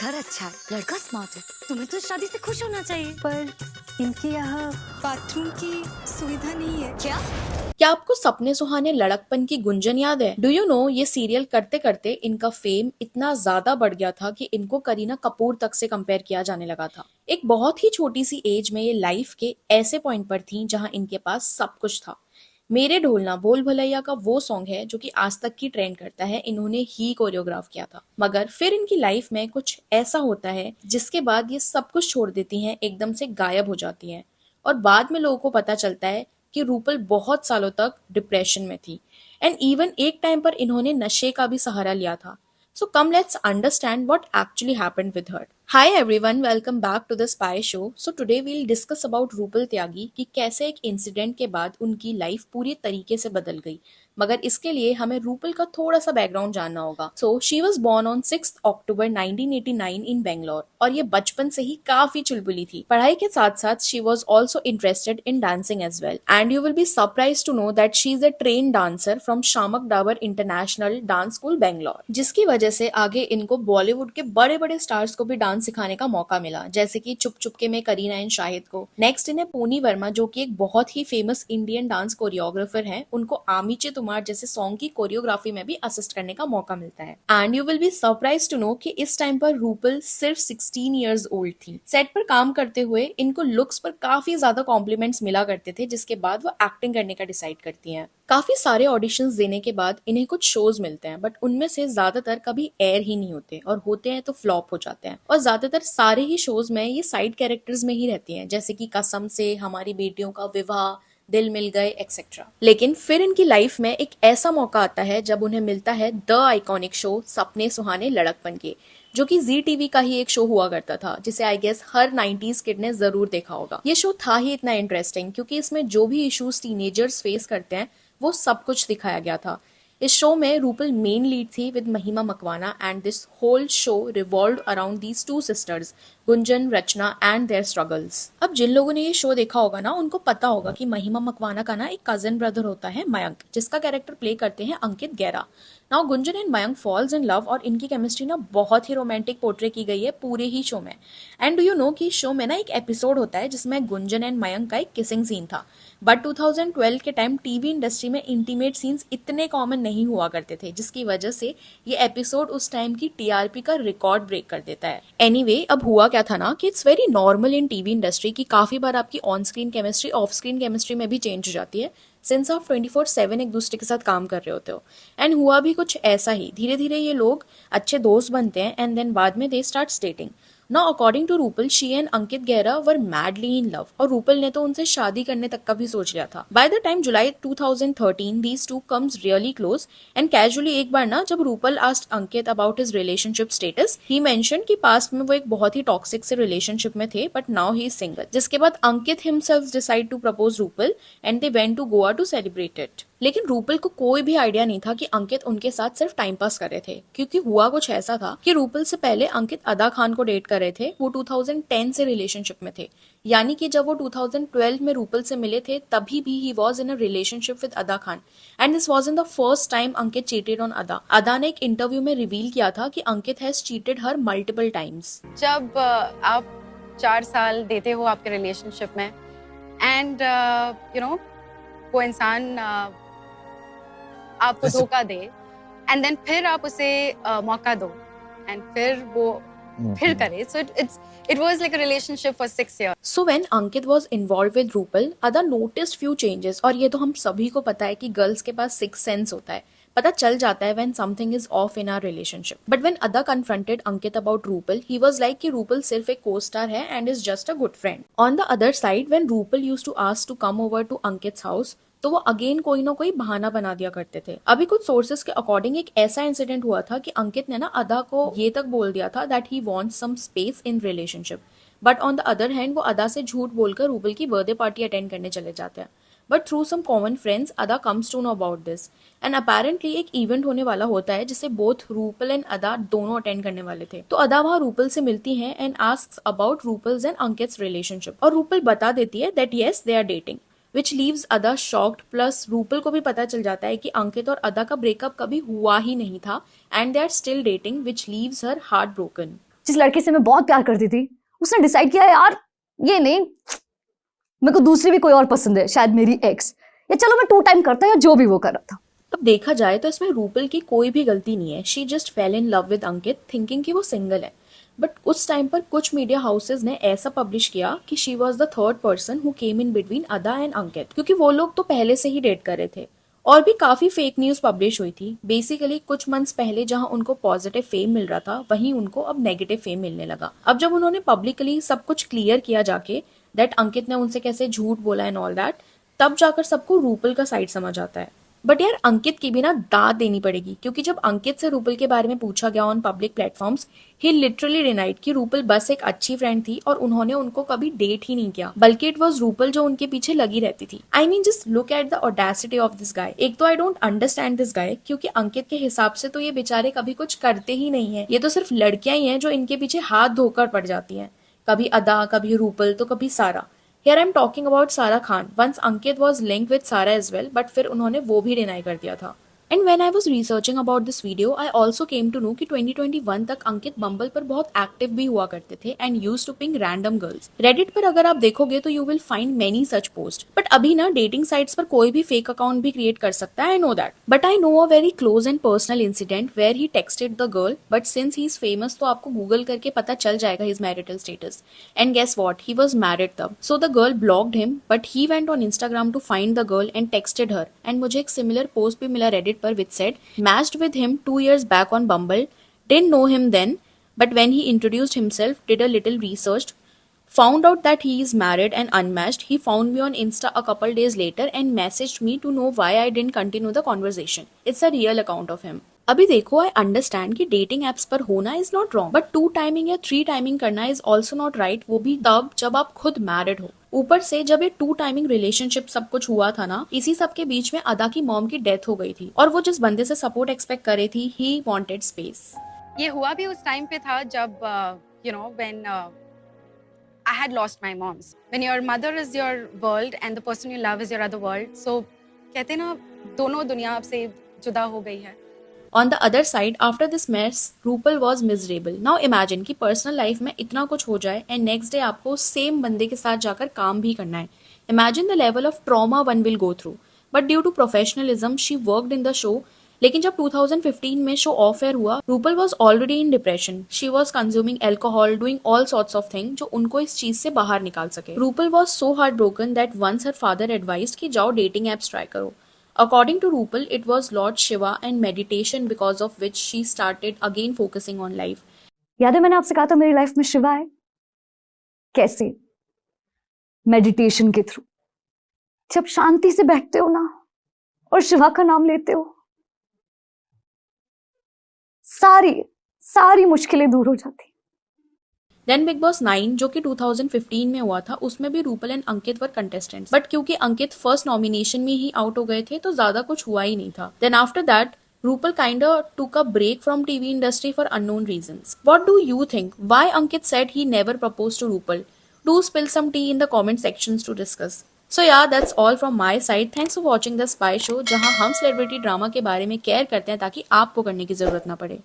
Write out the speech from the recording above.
घर अच्छा है, लड़का स्मार्ट है, तुम्हें तो शादी से खुश होना चाहिए। पर इनके यहाँ बाथरूम की सुविधा नहीं है क्या? क्या आपको सपने सुहाने लड़कपन की गुंजन याद है? डू यू नो ये सीरियल करते करते इनका फेम इतना ज्यादा बढ़ गया था कि इनको करीना कपूर तक से कंपेयर किया जाने लगा था। एक बहुत ही छोटी सी एज में ये लाइफ के ऐसे पॉइंट पर थी जहां इनके पास सब कुछ था। मेरे ढोलना बोल भलैया का वो सॉन्ग है जो कि आज तक की ट्रेंड करता है, इन्होंने ही कोरियोग्राफ किया था। मगर फिर इनकी लाइफ में कुछ ऐसा होता है जिसके बाद ये सब कुछ छोड़ देती हैं, एकदम से गायब हो जाती हैं। और बाद में लोगों को पता चलता है कि रूपल बहुत सालों तक डिप्रेशन में थी एंड इवन एक टाइम पर इन्होंने नशे का भी सहारा लिया था। So come let's understand what actually happened with her. Hi everyone, welcome back to the Spy Show. So today we'll discuss about Rupal त्यागी कि कैसे एक इंसिडेंट के बाद उनकी लाइफ पूरी तरीके से बदल गई। मगर इसके लिए हमें रूपल का थोड़ा सा बैकग्राउंड जानना होगा। So she was born on 6 October 1989 in Bangalore और ये बचपन से ही काफी चुलबुली थी। पढ़ाई के साथ साथ she was also interested in dancing as well. And you will be surprised to know that she is a trained dancer from Shamak Dabar International Dance School Bangalore, जिसकी वजह से आगे इनको बॉलीवुड के बड़े बड़े स्टार्स को भी डांस सिखाने का मौका मिला, जैसे कि चुप चुपके में करीना एंड शाहिद को। नेक्स्ट इन्हें पूनी वर्मा, जो कि एक बहुत ही फेमस इंडियन डांस कोरियोग्राफर हैं, उनको आमीचे तुमार जैसे सॉन्ग की कोरियोग्राफी में भी असिस्ट करने का मौका मिलता है। And you will be surprise to know कि इस टाइम पर रूपल सिर्फ 16 ईयर्स ओल्ड थी। सेट पर काम करते हुए इनको लुक्स पर काफी ज्यादा कॉम्प्लीमेंट्स मिला करते थे, जिसके बाद वो एक्टिंग करने का डिसाइड करती हैं। काफी सारे ऑडिशंस देने के बाद इन्हें कुछ शोज मिलते हैं, बट उनमें से ज्यादातर कभी एयर ही नहीं होते, और होते हैं तो फ्लॉप हो जाते हैं। और ज्यादातर सारे ही शोज में ये साइड कैरेक्टर्स में ही रहती हैं, जैसे कि कसम से, हमारी बेटियों का विवाह, दिल मिल गए एक्सेट्रा। लेकिन फिर इनकी लाइफ में एक ऐसा मौका आता है जब उन्हें मिलता है द आइकॉनिक शो सपने सुहाने लड़कपन के, जो कि जी टीवी का ही एक शो हुआ करता था, जिसे I guess her 90s kid ने जरूर देखा होगा। ये शो था ही इतना इंटरेस्टिंग क्योंकि इसमें जो भी इश्यूज टीनेजर्स फेस करते हैं वो सब कुछ दिखाया गया था। इस शो में रूपल मेन लीड थी with Mahima Makwana and this whole show revolved around these two sisters, Gunjan, Rachna and their struggles. अब जिन लोगों ने ये शो देखा होगा ना, उनको पता होगा कि महिमा मकवाना का ना एक कजन ब्रदर होता है मयंक, जिसका कैरेक्टर प्ले करते हैं Ankit Gaira. Now Gunjan and Mayank falls in love और इनकी केमिस्ट्री ना बहुत ही रोमांटिक पोर्ट्रे की गई है पूरे ही शो में। एंड डू यू नो कि शो में ना एक एपिसोड होता है जिसमें गुंजन एंड मयंक का एक किसिंग सीन था, बट 2012 के टाइम टीवी इंडस्ट्री में इंटीमेट सीन्स इतने कॉमन नहीं हुआ करते थे, जिसकी वजह से ये एपिसोड उस टाइम की टीआरपी का रिकॉर्ड ब्रेक कर देता है। एनीवे, अब हुआ क्या था ना कि it's very normal in TV industry कि काफी बार आपकी on screen chemistry of screen chemistry में भी चेंज हो जाती है, सिंस आप 24/7 एक दूसरे के साथ काम कर रहे होते हो। एंड हुआ भी कुछ ऐसा ही, धीरे धीरे ये लोग अच्छे दोस्त बनते हैं एंड देन बाद में they start dating. Now according to Rupal, she and Ankit Gaira were madly in love, और रूपल ने तो उनसे शादी करने तक का भी सोच लिया था। By the time July 2013 these two comes really close and casually एक बार ना जब Rupal asked Ankit about his relationship status, he mentioned कि पास्ट में वो एक बहुत ही टॉक्सिक से रिलेशनशिप में थे, but now he is single. जिसके बाद Ankit himself decide to propose Rupal and they went to Goa to celebrate it. लेकिन रूपल को कोई भी आइडिया नहीं था कि अंकित उनके साथ सिर्फ टाइम पास कर रहे थे, क्योंकि हुआ कुछ ऐसा था कि रूपल से पहले अंकित अदा खान को डेट कर रहे थे। वो 2010 से रिलेशनशिप में थे, यानी कि जब वो 2012 में रूपल से मिले थे तभी भी he was in a relationship with Ada Khan, and this was in the first time Ankit cheated on Ada. Ada ने एक इंटरव्यू में रिवील किया था कि Ankit has cheated her multiple times. जब आप 4 साल देते हो आपके रिलेशनशिप में एंड यू नो वो इंसान आपको धोखा दे एंड देन फिर आप उसे मौका दो एंड फिर वो फिर करे, सो it was like a relationship for 6 years. So when Ankit was involved with Rupal, Ada noticed few changes, और ये तो हम सभी को पता है कि गर्ल्स के पास सिक्स सेंस होता है, पता चल जाता है when something is off in our relationship. But when Ada confronted Ankit about Rupal, he was like कि Rupal सिर्फ एक co-star है and is just a good friend. On the other side, when Rupal used to ask to come over to Ankit's house, तो वो again कोई ना कोई बहाना बना दिया करते थे। अभी कुछ सोर्सेस के अकॉर्डिंग एक ऐसा इंसिडेंट हुआ था कि अंकित ने ना अदा को ये तक बोल दिया था that he wants some space in relationship, but on the other hand वो अदा से झूठ बोलकर रूपल की बर्थडे पार्टी अटेंड करने चले जाते हैं। But through some common friends Ada comes to know about this and apparently एक इवेंट होने वाला होता है जिसे बोथ रूपल एंड अदा दोनों अटेंड करने वाले थे। तो अदा वहाँ रूपल से मिलती है and asks about Rupal's and Ankit's relationship, और रूपल बता देती है that yes they are dating, which leaves Ada shocked. Plus Rupal को भी पता चल जाता है कि अंकित और अदा का ब्रेकअप कभी हुआ ही नहीं था and they are still dating, which leaves her heart broken. जिस लड़के से मैं बहुत प्यार करती थी, उसने डिसाइड किया यार ये नहीं, मेरे को दूसरी भी कोई और पसंद है, शायद मेरी एक्स, या चलो मैं 2 टाइम करता हूँ, या जो भी वो कर रहा था। अब देखा जाए तो इसमें रूपल की कोई भी गलती नहीं है। She just fail in love with Ankit thinking कि वो सिंगल है। बट उस टाइम पर कुछ मीडिया हाउसेज ने ऐसा पब्लिश किया कि she was the third person who came in between अदा एंड अंकित, क्योंकि वो लोग तो पहले से ही डेट कर रहे थे। और भी काफी फेक न्यूज पब्लिश हुई थी। बेसिकली कुछ मंथ्स पहले जहां उनको पॉजिटिव फेम मिल रहा था, वहीं उनको अब नेगेटिव फेम मिलने लगा। अब जब उन्होंने पब्लिकली सब कुछ क्लियर किया जाके दैट अंकित ने उनसे कैसे झूठ बोला एंड ऑल दैट, तब जाकर सबको रूपल का साइड समझ आता है। बट यार अंकित की भी ना दाद देनी पड़ेगी, क्योंकि जब अंकित से रूपल के बारे में पूछा गया on public platforms, he literally denied कि रूपल बस एक अच्छी फ्रेंड थी और उन्होंने उनको कभी डेट ही नहीं किया, बल्कि इट वाज रूपल जो उनके पीछे लगी रहती थी। I mean just look at the audacity of this guy. एक तो I don't understand this guy, क्योंकि अंकित के हिसाब से तो ये बेचारे कभी कुछ करते ही नहीं है। ये तो सिर्फ लड़कियां ही हैं जो इनके पीछे हाथ धोकर पड़ जाती हैं, कभी अदा, कभी रूपल, तो कभी सारा। Here I'm talking about Sara Khan. Once Ankit was linked with Sara as well, but फिर उन्होंने वो भी डिनाई कर दिया था। And when I was researching about this video, I also came to know कि 2021 तक अंकित बम्बल पर बहुत एक्टिव भी हुआ करते थे and used to ping random girls. Reddit पर अगर आप देखोगे तो you will find many such posts. But अभी ना dating sites पर कोई भी fake account भी create कर सकता है, I know that. But I know a very close and personal incident where he texted the girl, but since he is famous तो आपको Google करके पता चल जाएगा his marital status. And guess what? He was married तब. So the girl blocked him, but he went on Instagram to find the girl and texted her. And मुझे एक similar post भी मिला Reddit पर which said matched with him 2 years back on Bumble, didn't know him then, but when he introduced himself, did a little research, found out that he is married and unmatched. He found me on Insta a couple days later and messaged me to know why I didn't continue the conversation. It's a real account of him. अभी देखो, I understand कि dating apps पर होना is not wrong, but 2 timing या 3 timing करना is also not right, वो भी तब जब आप खुद मैरिड हो। ऊपर से जब ये 2 टाइमिंग रिलेशनशिप सब कुछ हुआ था ना, इसी सब के बीच में अदा की मॉम की डेथ हो गई थी और वो जिस बंदे से सपोर्ट एक्सपेक्ट कर रही थी, ही वांटेड स्पेस। ये हुआ भी उस टाइम पे था जब when I had lost my moms. When your mother is your world and the person you love is your other world, so कहते ना दोनों दुनिया आपसे जुदा हो गई है। On the other side, after this mess, Rupal was miserable. Now imagine कि पर्सनल लाइफ में इतना कुछ हो जाए एंड नेक्स्ट डे आपको सेम बंदे के साथ जाकर काम भी करना है। Imagine the level of trauma one will go through. But due to professionalism, she worked in the show. लेकिन जब 2015 में शो ऑफ एयर हुआ, Rupal was already in depression. She was consuming alcohol, doing all sorts of thing जो उनको इस चीज से बाहर निकाल सके। Rupal was so heart broken that once her father advised कि जाओ डेटिंग एप्स ट्राई करो। According to Rupal, it was Lord Shiva and meditation because of which she started again focusing on life. याद है मैंने आपसे कहा था मेरी लाइफ में शिवा है? कैसे? मेडिटेशन के थ्रू। जब शांति से बैठते हो ना और शिवा का नाम लेते हो, सारी मुश्किलें दूर हो जाती। देन बिग बॉस 9 जो कि 2015 में हुआ था, उसमें भी Rupal and Ankit were contestants, but क्योंकि अंकित फर्स्ट नॉमिनेशन में ही आउट हो गए थे तो ज्यादा कुछ हुआ ही नहीं था। Then after that Rupal kind of took a break from TV industry for unknown reasons. What do you think? Why Ankit said he never proposed to Rupal? Do spill some tea in the comment sections to discuss. So yeah that's all from my side. Thanks for watching the spy show, जहां हम celebrity drama के बारे में care करते हैं ताकि आपको करने की जरूरत ना पड़े।